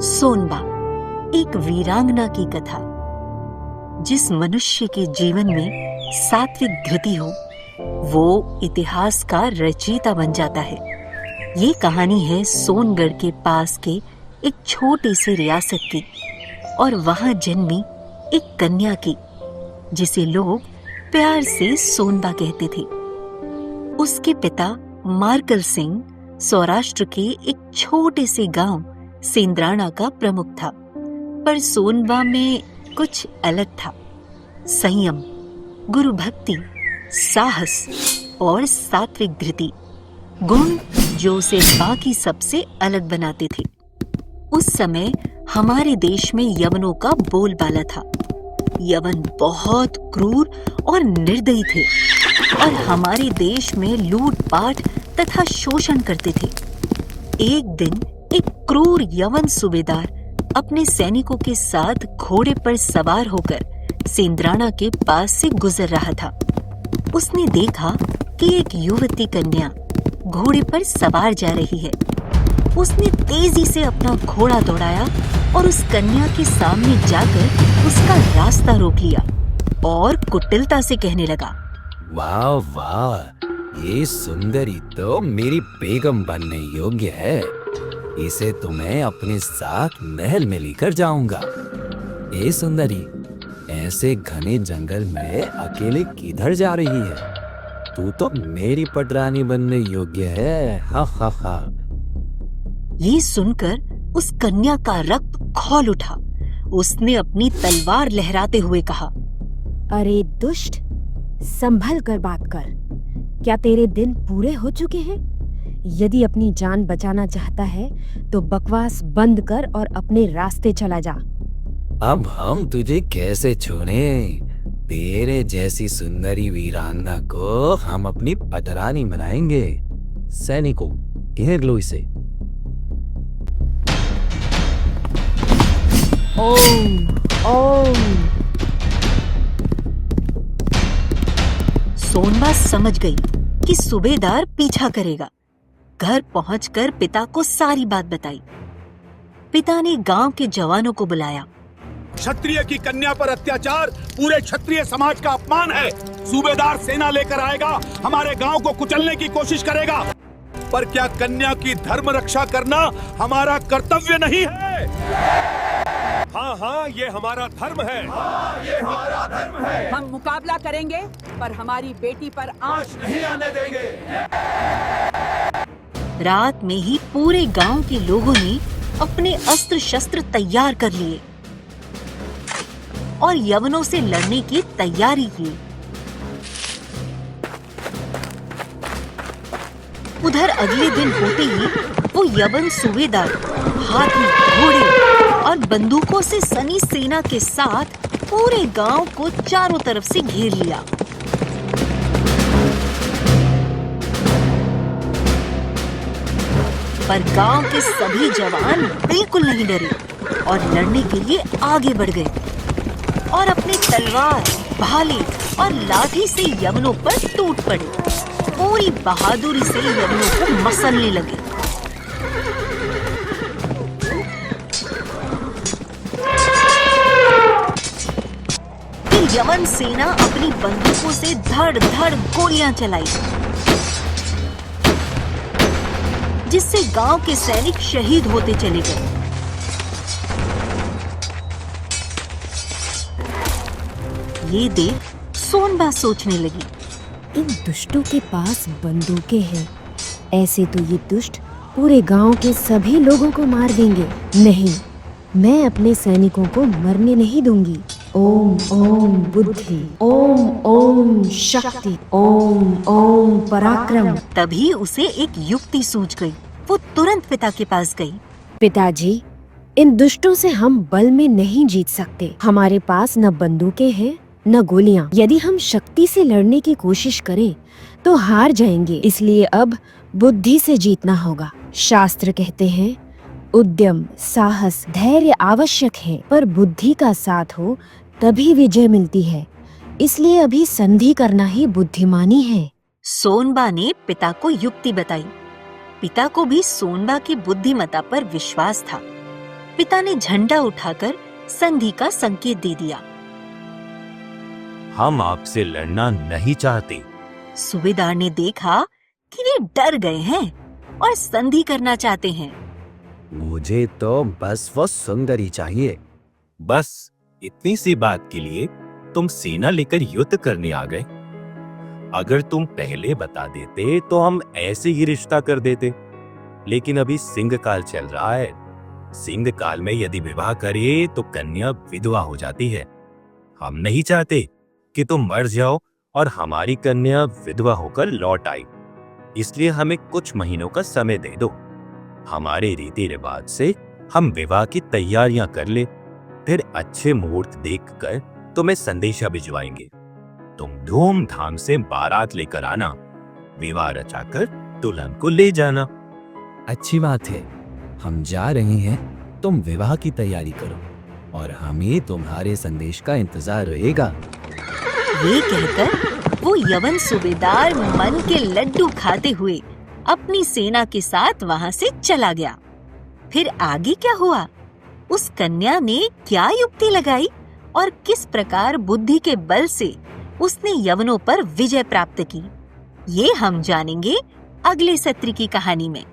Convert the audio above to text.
सोनबा, एक वीरांगना की कथा। जिस मनुष्य के जीवन में सात्विक धृति हो, वो इतिहास का रचयिता बन जाता है। ये कहानी है सोनगढ़ के पास के एक छोटे से रियासत की और वहां जन्मी एक कन्या की, जिसे लोग प्यार से सोनबा कहते थे। उसके पिता मार्कल सिंह सौराष्ट्र के एक छोटे से गांव सेंद्राणा का प्रमुख था, पर सोनबा में कुछ अलग था। संयम, गुरु भक्ति, साहस और सात्विक धृति, गुण जो उसे बाकी सबसे अलग बनाते थे। उस समय हमारे देश में यवनों का बोलबाला था। यवन बहुत क्रूर और निर्दयी थे और हमारे देश में लूटपाट तथा शोषण करते थे। एक दिन एक क्रूर यवन सूबेदार अपने सैनिकों के साथ घोड़े पर सवार होकर सेंद्राणा के पास से गुजर रहा था। उसने देखा कि एक युवती कन्या घोड़े पर सवार जा रही है। उसने तेजी से अपना घोड़ा दौड़ाया और उस कन्या के सामने जाकर उसका रास्ता रोक लिया और कुटिलता से कहने लगा, वाह वाह, ये सुंदरी तो मेरी बेगम बनने योग्य है। इसे तो मैं अपने साथ महल में लेकर जाऊंगा। ए सुंदरी, ऐसे घने जंगल में अकेले किधर जा रही है? तू तो मेरी पटरानी बनने योग्य है। हा हा हा। ये सुनकर उस कन्या का रक्त खौल उठा। उसने अपनी तलवार लहराते हुए कहा, अरे दुष्ट, संभल कर बात कर। क्या तेरे दिन पूरे हो चुके हैं? यदि अपनी जान बचाना चाहता है तो बकवास बंद कर और अपने रास्ते चला जा। अब हम तुझे कैसे छोड़े? तेरे जैसी सुंदरी वीरांगना को हम अपनी पटरानी बनाएंगे। सैनिकों, घेर लो इसे। ओम ओम। सोनबा समझ गई कि सूबेदार पीछा करेगा। घर पहुंचकर पिता को सारी बात बताई। पिता ने गांव के जवानों को बुलाया। क्षत्रिय की कन्या पर अत्याचार पूरे क्षत्रिय समाज का अपमान है। सूबेदार सेना लेकर आएगा, हमारे गांव को कुचलने की कोशिश करेगा। पर क्या कन्या की धर्म रक्षा करना हमारा कर्तव्य नहीं है? हाँ हाँ, ये हमारा धर्म है। हाँ, ये हमारा धर्म है। हम मुकाबला करेंगे, पर हमारी बेटी पर आंच नहीं आने देंगे। रात में ही पूरे गांव के लोगों ने अपने अस्त्र शस्त्र तैयार कर लिए और यवनों से लड़ने की तैयारी की। उधर अगले दिन होते ही वो यवन सूबेदार हाथी, घोड़े और बंदूकों से सनी सेना के साथ पूरे गांव को चारों तरफ से घेर लिया। पर गांव के सभी जवान बिल्कुल नहीं डरे और लड़ने के लिए आगे बढ़ गए और अपनी तलवार, भाले और लाठी से यवनों पर टूट पड़े। पूरी बहादुरी से यवनों को मसलने लगे। फिर यवन सेना अपनी बंदूकों से धड़ धड़ गोलियां चलाई, जिससे गांव के सैनिक शहीद होते चले गए। ये देख सोनबा सोचने लगी, इन दुष्टों के पास बंदूकें हैं। ऐसे तो ये दुष्ट पूरे गांव के सभी लोगों को मार देंगे। नहीं, मैं अपने सैनिकों को मरने नहीं दूंगी। ओम ओम बुद्धि, ओम ओम शक्ति, ओम ओम पराक्रम। तभी उसे एक युक्ति सूझ गई। वो तुरंत पिता के पास गई। पिताजी, इन दुष्टों से हम बल में नहीं जीत सकते। हमारे पास न बंदूकें हैं न गोलियां। यदि हम शक्ति से लड़ने की कोशिश करें तो हार जाएंगे। इसलिए अब बुद्धि से जीतना होगा। शास्त्र कहते हैं, उद्यम, साहस, धैर्य आवश्यक है, पर बुद्धि का साथ हो तभी विजय मिलती है। इसलिए अभी संधि करना ही बुद्धिमानी है। सोनबा ने पिता को युक्ति बताई। पिता को भी सोनबा की बुद्धिमत्ता पर विश्वास था। पिता ने झंडा उठाकर संधि का संकेत दे दिया। हम आपसे लड़ना नहीं चाहते। सूबेदार ने देखा कि वे डर गए हैं और संधि करना चाहते हैं। मुझे तो बस वो सुंदरी चाहिए। बस इतनी सी बात के लिए तुम सेना लेकर युद्ध करने आ गए? अगर तुम पहले बता देते तो हम ऐसे ही रिश्ता कर देते, लेकिन अभी सिंह काल चल रहा है। सिंह काल में यदि विवाह करे तो कन्या विधवा हो जाती है। हम नहीं चाहते कि तुम मर जाओ और हमारी कन्या विधवा होकर लौट आई, इसलिए हमें कुछ महीनों का समय दे दो। हमारे रीति रिवाज से हम विवाह की तैयारियां कर ले, फिर अच्छे मुहूर्त देखकर तुम्हें संदेशा भिजवाएंगे। तुम धूमधाम से बारात लेकर आना, विवाह रचाकर दुल्हन को ले जाना। अच्छी बात है, हम जा रहे हैं। तुम विवाह की तैयारी करो और हमें तुम्हारे संदेश का इंतजार रहेगा। ये कहकर वो यवन सूबेदार मन के लड्डू खाते हुए अपनी सेना के साथ वहां से चला गया। फिर आगे क्या हुआ? उस कन्या ने क्या युक्ति लगाई और किस प्रकार बुद्धि के बल से उसने यवनों पर विजय प्राप्त की, ये हम जानेंगे अगले सत्र की कहानी में।